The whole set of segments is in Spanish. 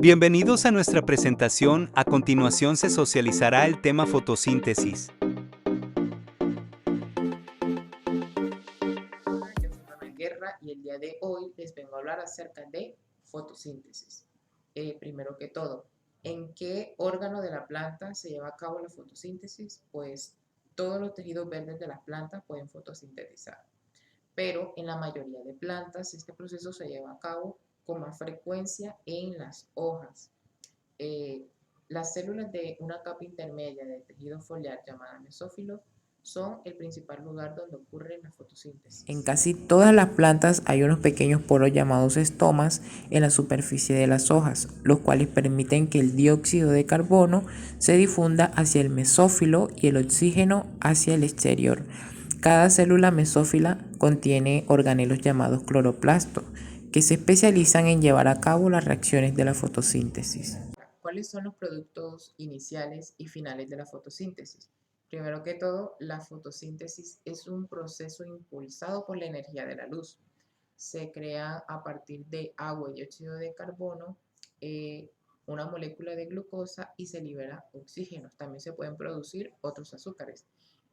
Bienvenidos a nuestra presentación. A continuación se socializará el tema fotosíntesis. Yo soy Manuel Guerra y el día de hoy les vengo a hablar acerca de fotosíntesis. Primero que todo, ¿en qué órgano de la planta se lleva a cabo la fotosíntesis? Pues todos los tejidos verdes de las plantas pueden fotosintetizar, pero en la mayoría de plantas este proceso se lleva a cabo con más frecuencia en las hojas. Eh, las células de una capa intermedia de tejido foliar llamada mesófilo son el principal lugar donde ocurre la fotosíntesis. En casi todas las plantas hay unos pequeños poros llamados estomas en la superficie de las hojas, los cuales permiten que el dióxido de carbono se difunda hacia el mesófilo y el oxígeno hacia el exterior. Cada célula mesófila contiene organelos llamados cloroplastos, que se especializan en llevar a cabo las reacciones de la fotosíntesis. ¿Cuáles son los productos iniciales y finales de la fotosíntesis? Primero que todo, la fotosíntesis es un proceso impulsado por la energía de la luz. Se crea a partir de agua y dióxido de carbono una molécula de glucosa y se libera oxígeno. También se pueden producir otros azúcares.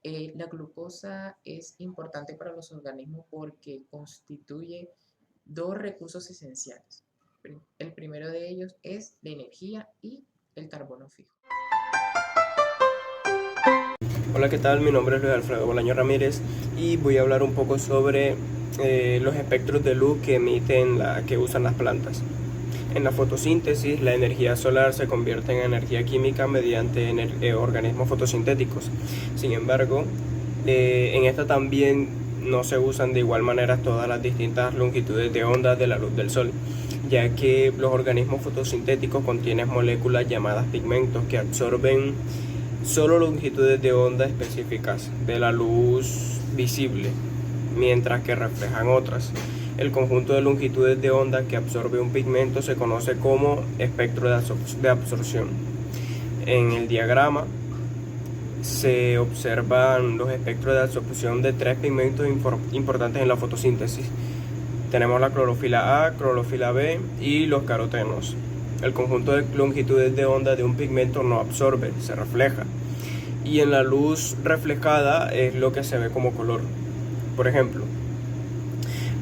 La glucosa es importante para los organismos porque constituye dos recursos esenciales. El primero de ellos es la energía y el carbono fijo. Hola, ¿qué tal? Mi nombre es Luis Alfredo Bolaño Ramírez y voy a hablar un poco sobre los espectros de luz que usan las plantas. En la fotosíntesis, la energía solar se convierte en energía química mediante organismos fotosintéticos. Sin embargo, en esta también no se usan de igual manera todas las distintas longitudes de onda de la luz del sol, ya que los organismos fotosintéticos contienen moléculas llamadas pigmentos que absorben solo longitudes de onda específicas de la luz visible, mientras que reflejan otras. El conjunto de longitudes de onda que absorbe un pigmento se conoce como espectro de absorción. En el diagrama se observan los espectros de absorción de tres pigmentos importantes en la fotosíntesis. Tenemos la clorofila A, clorofila B y los carotenos. El conjunto de longitudes de onda de un pigmento no absorbe, se refleja. Y en la luz reflejada es lo que se ve como color. Por ejemplo,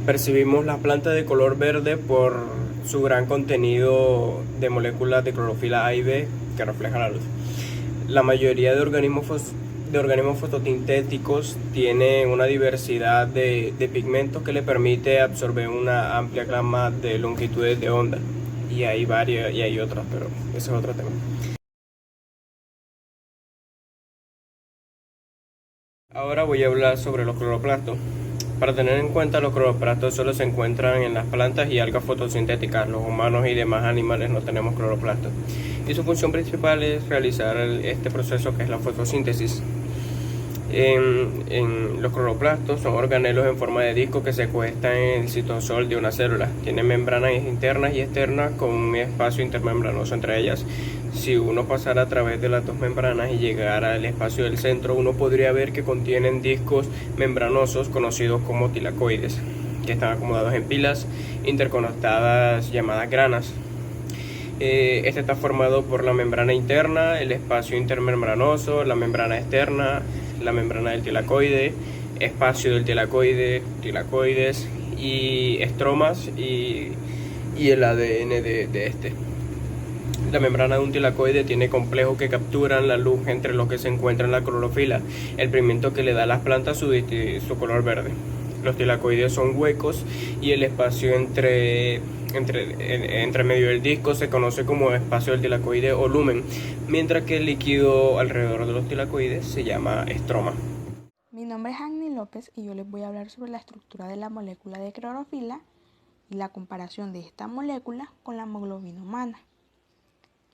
percibimos las plantas de color verde por su gran contenido de moléculas de clorofila A y B que refleja la luz. La mayoría de organismos fotosintéticos tiene una diversidad de pigmentos que le permite absorber una amplia gama de longitudes de onda. Y hay varias y hay otras, pero ese es otro tema. Ahora voy a hablar sobre los cloroplastos. Para tener en cuenta, los cloroplastos solo se encuentran en las plantas y algas fotosintéticas. Los humanos y demás animales no tenemos cloroplastos. Y su función principal es realizar este proceso que es la fotosíntesis. Los cloroplastos son organelos en forma de disco que se cuestan en el citosol de una célula. Tienen membranas internas y externas con un espacio intermembranoso entre ellas. Si uno pasara a través de las dos membranas y llegara al espacio del centro, uno podría ver que contienen discos membranosos conocidos como tilacoides, que están acomodados en pilas interconectadas llamadas granas. Este está formado por la membrana interna, el espacio intermembranoso, la membrana externa, la membrana del tilacoide, espacio del tilacoide, tilacoides y estromas y el ADN de este. La membrana de un tilacoide tiene complejos que capturan la luz, entre los que se encuentra la clorofila, el pigmento que le da a las plantas su color verde. Los tilacoides son huecos y el espacio entre medio del disco se conoce como espacio del tilacoide o lumen, mientras que el líquido alrededor de los tilacoides se llama estroma. Mi nombre es Agni López y yo les voy a hablar sobre la estructura de la molécula de clorofila y la comparación de esta molécula con la hemoglobina humana.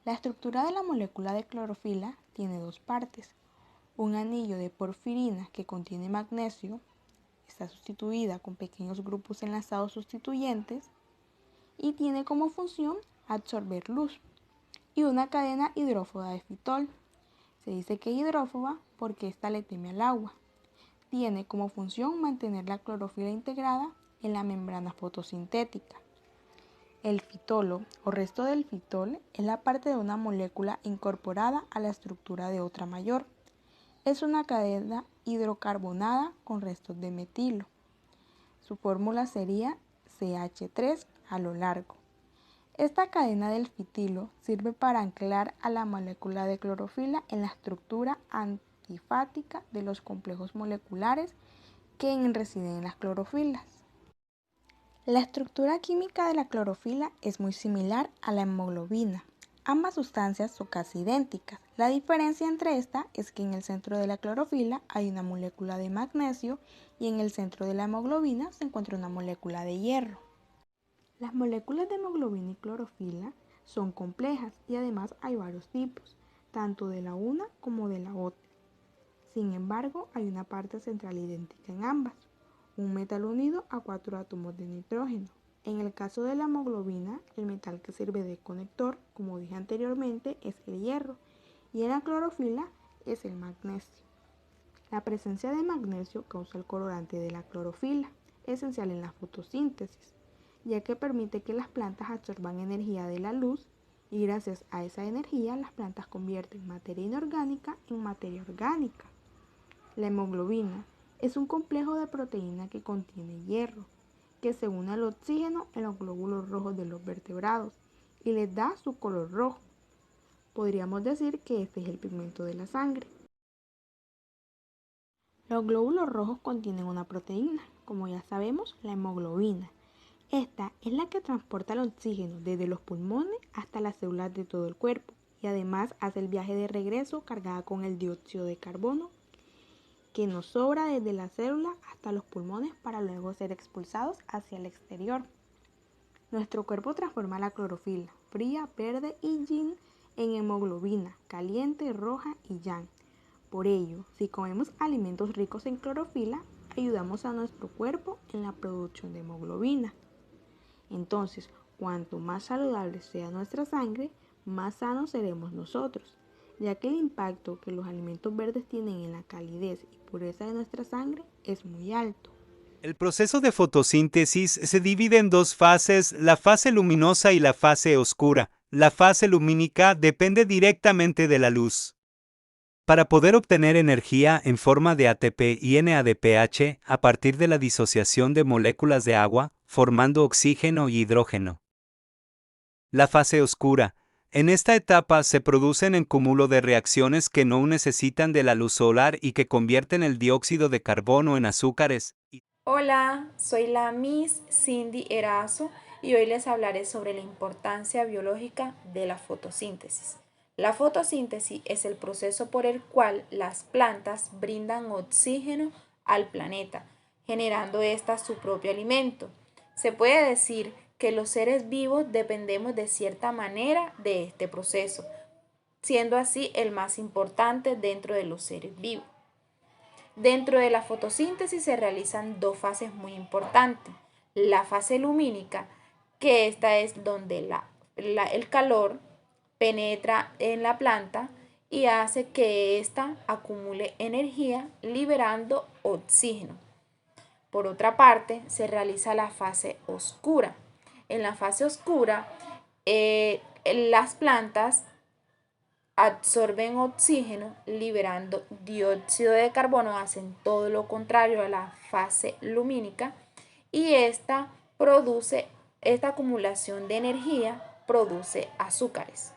La estructura de la molécula de clorofila tiene dos partes. Un anillo de porfirina que contiene magnesio, está sustituida con pequeños grupos enlazados sustituyentes y tiene como función absorber luz. Y una cadena hidrófoba de fitol. Se dice que es hidrófoba porque ésta le teme al agua. Tiene como función mantener la clorofila integrada en la membrana fotosintética. El fitolo o resto del fitol es la parte de una molécula incorporada a la estructura de otra mayor. Es una cadena hidrocarbonada con restos de metilo. Su fórmula sería CH3 a lo largo. Esta cadena del fitilo sirve para anclar a la molécula de clorofila en la estructura antifática de los complejos moleculares que residen en las clorofilas. La estructura química de la clorofila es muy similar a la hemoglobina. Ambas sustancias son casi idénticas. La diferencia entre estas es que en el centro de la clorofila hay una molécula de magnesio y en el centro de la hemoglobina se encuentra una molécula de hierro. Las moléculas de hemoglobina y clorofila son complejas y además hay varios tipos, tanto de la una como de la otra. Sin embargo, hay una parte central idéntica en ambas, un metal unido a 4 átomos de nitrógeno. En el caso de la hemoglobina, el metal que sirve de conector, como dije anteriormente, es el hierro, y en la clorofila es el magnesio. La presencia de magnesio causa el colorante de la clorofila, esencial en la fotosíntesis, ya que permite que las plantas absorban energía de la luz y gracias a esa energía las plantas convierten materia inorgánica en materia orgánica. La hemoglobina es un complejo de proteína que contiene hierro, que se une al oxígeno en los glóbulos rojos de los vertebrados y les da su color rojo. Podríamos decir que este es el pigmento de la sangre. Los glóbulos rojos contienen una proteína, como ya sabemos, la hemoglobina. Esta es la que transporta el oxígeno desde los pulmones hasta las células de todo el cuerpo y además hace el viaje de regreso cargada con el dióxido de carbono que nos sobra desde la célula hasta los pulmones para luego ser expulsados hacia el exterior. Nuestro cuerpo transforma la clorofila, fría, verde y yin, en hemoglobina, caliente, roja y yang. Por ello, si comemos alimentos ricos en clorofila, ayudamos a nuestro cuerpo en la producción de hemoglobina. Entonces, cuanto más saludable sea nuestra sangre, más sanos seremos nosotros, ya que el impacto que los alimentos verdes tienen en la calidez y pureza de nuestra sangre es muy alto. El proceso de fotosíntesis se divide en dos fases, la fase luminosa y la fase oscura. La fase lumínica depende directamente de la luz. Para poder obtener energía en forma de ATP y NADPH a partir de la disociación de moléculas de agua, formando oxígeno y hidrógeno. La fase oscura. En esta etapa se producen en cúmulo de reacciones que no necesitan de la luz solar y que convierten el dióxido de carbono en azúcares. Hola, soy la Miss Cindy Erazo y hoy les hablaré sobre la importancia biológica de la fotosíntesis. La fotosíntesis es el proceso por el cual las plantas brindan oxígeno al planeta, generando ésta su propio alimento. Se puede decir que los seres vivos dependemos de cierta manera de este proceso, siendo así el más importante dentro de los seres vivos. Dentro de la fotosíntesis se realizan dos fases muy importantes. La fase lumínica, que esta es donde el calor penetra en la planta y hace que ésta acumule energía liberando oxígeno. Por otra parte, se realiza la fase oscura. En la fase oscura, las plantas absorben oxígeno liberando dióxido de carbono, hacen todo lo contrario a la fase lumínica y esta acumulación de energía produce azúcares.